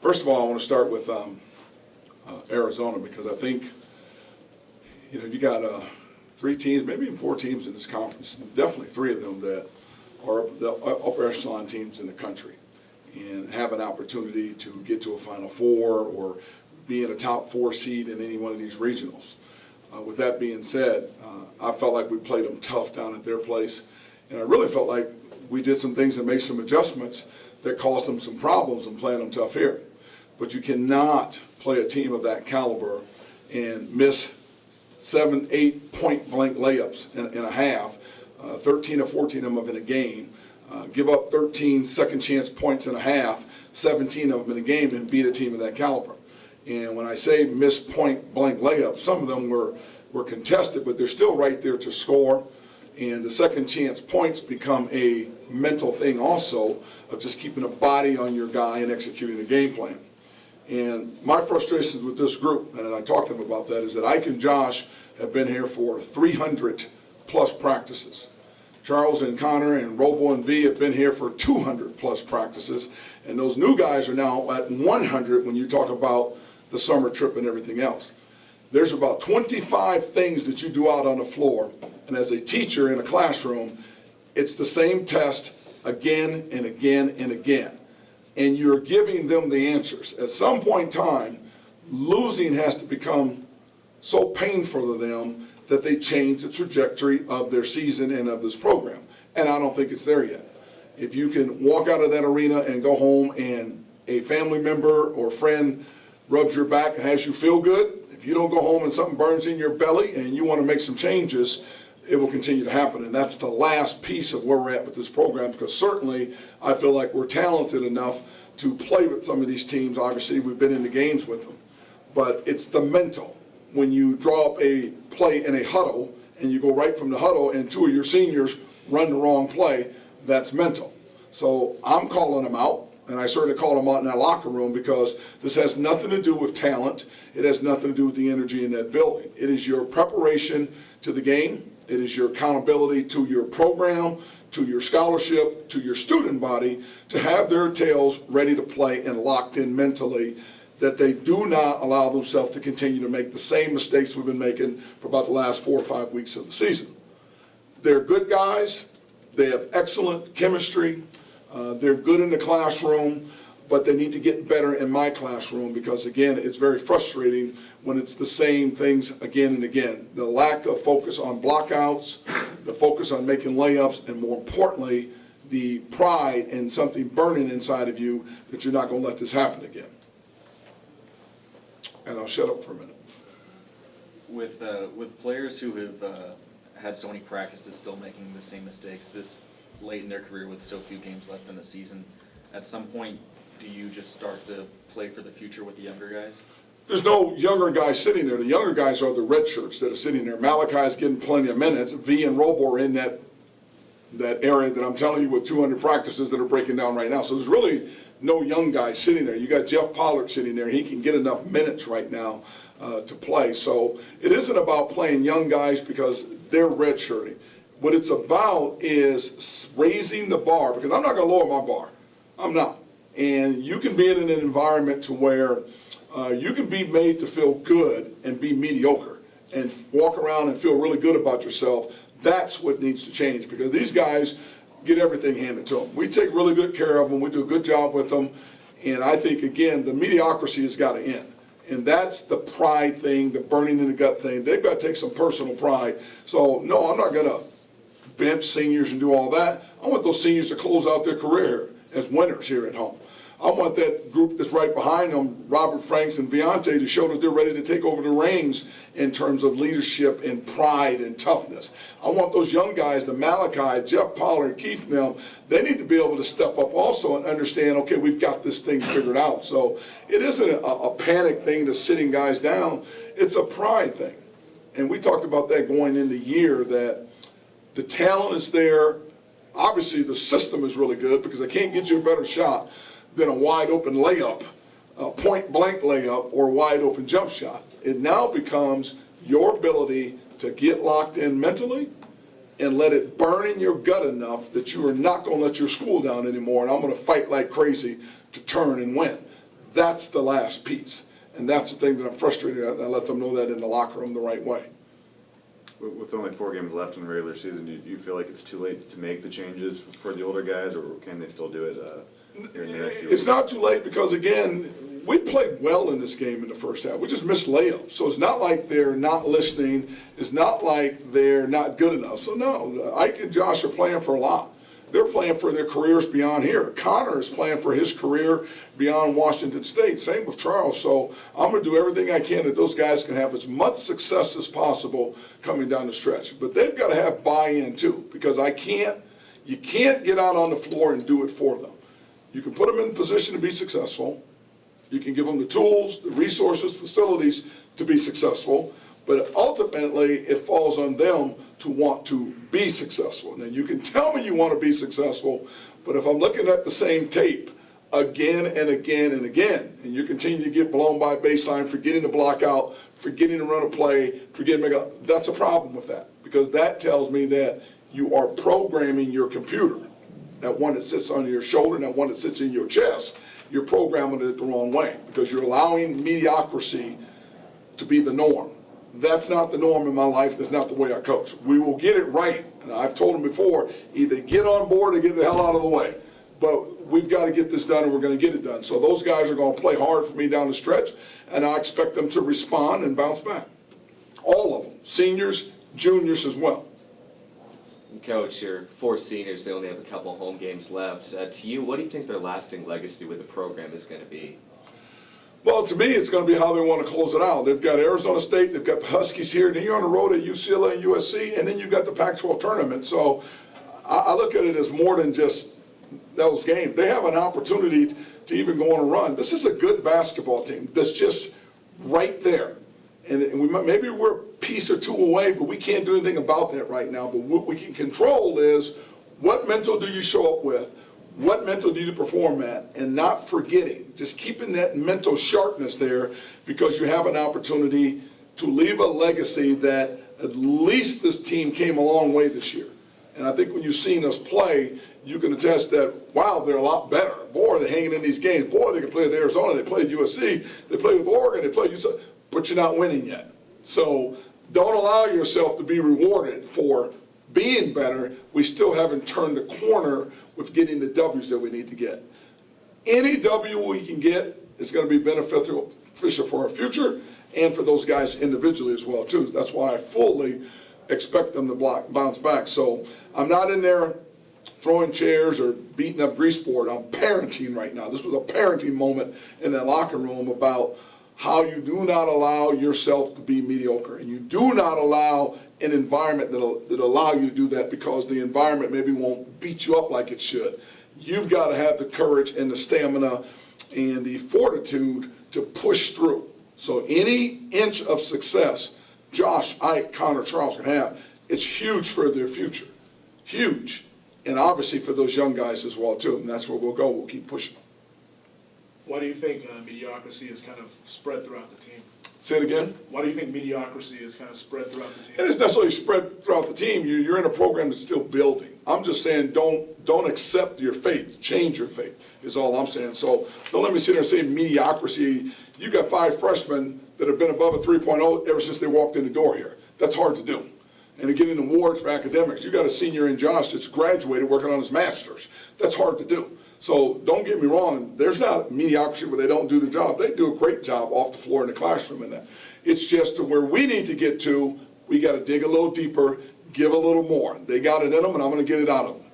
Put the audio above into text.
First of all, I want to start with Arizona, because I think, you got 3 teams, maybe even 4 teams in this conference. Definitely 3 of them that are the upper echelon teams in the country, and have an opportunity to get to a Final Four or be in a top 4 seed in any one of these regionals. With that being said, I felt like we played them tough down at their place, and I really felt like we did some things and made some adjustments that caused them some problems in playing them tough here. But you cannot play a team of that caliber and miss 7, 8 point-blank layups in a half, 13 or 14 of them in a game, give up 13 second-chance points in a half, 17 of them in a game, and beat a team of that caliber. And when I say miss point-blank layups, some of them were contested, but they're still right there to score. And the second-chance points become a mental thing also of just keeping a body on your guy and executing the game plan. And my frustrations with this group, and I talked to them about that, is that Ike and Josh have been here for 300-plus practices. Charles and Connor and Robo and V have been here for 200-plus practices. And those new guys are now at 100 when you talk about the summer trip and everything else. There's about 25 things that you do out on the floor, and as a teacher in a classroom, it's the same test again and again and again. And you're giving them the answers. At some point in time, losing has to become so painful to them that they change the trajectory of their season and of this program. And I don't think it's there yet. If you can walk out of that arena and go home and a family member or friend rubs your back and has you feel good, if you don't go home and something burns in your belly and you want to make some changes, it will continue to happen. And that's the last piece of where we're at with this program, because certainly I feel like we're talented enough to play with some of these teams. Obviously, we've been in the games with them. But it's the mental. When you draw up a play in a huddle and you go right from the huddle and 2 of your seniors run the wrong play, that's mental. So I'm calling them out. And I certainly call them out in that locker room, because this has nothing to do with talent. It has nothing to do with the energy in that building. It is your preparation to the game. It is your accountability to your program, to your scholarship, to your student body, to have their tails ready to play and locked in mentally, that they do not allow themselves to continue to make the same mistakes we've been making for about the last 4 or 5 weeks of the season. They're good guys. They have excellent chemistry. They're good in the classroom, but they need to get better in my classroom, because, again, it's very frustrating when it's the same things again and again. The lack of focus on blockouts, the focus on making layups, and more importantly, the pride and something burning inside of you that you're not going to let this happen again. And I'll shut up for a minute. With players who have had so many practices still making the same mistakes this late in their career with so few games left in the season, at some point, do you just start to play for the future with the younger guys? There's no younger guys sitting there. The younger guys are the red shirts that are sitting there. Malachi's getting plenty of minutes. V and Robo are in that area that I'm telling you with 200 practices that are breaking down right now. So there's really no young guys sitting there. You got Jeff Pollard sitting there. He can get enough minutes right now to play. So it isn't about playing young guys because they're redshirting. What it's about is raising the bar, because I'm not going to lower my bar. I'm not. And you can be in an environment to where you can be made to feel good and be mediocre and walk around and feel really good about yourself. That's what needs to change, because these guys get everything handed to them. We take really good care of them. We do a good job with them. And I think, again, the mediocrity has got to end. And that's the pride thing, the burning in the gut thing. They've got to take some personal pride. So, no, I'm not going to bench seniors and do all that. I want those seniors to close out their career as winners here at home. I want that group that's right behind them, Robert Franks and Viante, to show that they're ready to take over the reins in terms of leadership and pride and toughness. I want those young guys, the Malachi, Jeff Pollard, Keith and them, they need to be able to step up also and understand, okay, we've got this thing figured out. So it isn't a panic thing to sitting guys down. It's a pride thing. And we talked about that going in the year, that the talent is there. Obviously, the system is really good, because they can't get you a better shot than a wide open layup, a point blank layup, or a wide open jump shot. It now becomes your ability to get locked in mentally and let it burn in your gut enough that you are not going to let your school down anymore, and I'm going to fight like crazy to turn and win. That's the last piece. And that's the thing that I'm frustrated at, and I let them know that in the locker room the right way. With only 4 games left in the regular season, do you feel like it's too late to make the changes for the older guys, or can they still do it here in the next few It's weeks? not too late because, again, we played well in this game in the first half. We just missed layups. So it's not like they're not listening. It's not like they're not good enough. So, no, Ike and Josh are playing for a lot. They're playing for their careers beyond here. Connor is playing for his career beyond Washington State. Same with Charles. So I'm going to do everything I can that those guys can have as much success as possible coming down the stretch. But they've got to have buy-in too, because you can't get out on the floor and do it for them. You can put them in a position to be successful. You can give them the tools, the resources, facilities to be successful. But ultimately, it falls on them to want to be successful. Now, you can tell me you want to be successful, but if I'm looking at the same tape again and again and again, and you continue to get blown by baseline, forgetting to block out, forgetting to run a play, forgetting to make a, that's a problem with that. Because that tells me that you are programming your computer. That one that sits on your shoulder and that one that sits in your chest, you're programming it the wrong way because you're allowing mediocrity to be the norm. That's not the norm in my life. That's not the way I coach. We will get it right. And I've told them before, either get on board or get the hell out of the way. But we've got to get this done, and we're going to get it done. So those guys are going to play hard for me down the stretch, and I expect them to respond and bounce back. All of them, seniors, juniors as well. Coach, your 4 seniors, they only have a couple home games left. To you, what do you think their lasting legacy with the program is going to be? Well, to me, it's going to be how they want to close it out. They've got Arizona State, they've got the Huskies here, then you're on the road at UCLA and USC, and then you've got the Pac-12 tournament. So I look at it as more than just those games. They have an opportunity to even go on a run. This is a good basketball team that's just right there. And maybe we're a piece or two away, but we can't do anything about that right now. But what we can control is what mental do you show up with? What mental do you perform at? And not forgetting, just keeping that mental sharpness there because you have an opportunity to leave a legacy that at least this team came a long way this year. And I think when you've seen us play, you can attest that, wow, they're a lot better. Boy, they're hanging in these games. Boy, they can play with Arizona. They played USC. They played with Oregon. They played UCLA. But you're not winning yet. So don't allow yourself to be rewarded for being better. We still haven't turned the corner with getting the W's that we need to get. Any W we can get is going to be beneficial for our future and for those guys individually as well, too. That's why I fully expect them to bounce back. So I'm not in there throwing chairs or beating up grease board. I'm parenting right now. This was a parenting moment in that locker room about how you do not allow yourself to be mediocre, and you do not allow an environment that'll allow you to do that because the environment maybe won't beat you up like it should. You've got to have the courage and the stamina and the fortitude to push through. So any inch of success Josh, Ike, Connor, Charles can have, it's huge for their future. Huge. And obviously for those young guys as well, too. And that's where we'll go. We'll keep pushing. Why do you think mediocrity is kind of spread throughout the team? Say it again. Why do you think mediocrity is kind of spread throughout the team? It isn't necessarily spread throughout the team. You're in a program that's still building. I'm just saying don't accept your fate. Change your fate is all I'm saying. So don't let me sit there and say mediocrity. You got 5 freshmen that have been above a 3.0 ever since they walked in the door here. That's hard to do. And to get an awards for academics, you got a senior in Josh that's graduated working on his master's. That's hard to do. So don't get me wrong, there's not mediocrity where they don't do the job. They do a great job off the floor in the classroom and that. It's just to where we need to get to, we got to dig a little deeper, give a little more. They got it in them, and I'm going to get it out of them.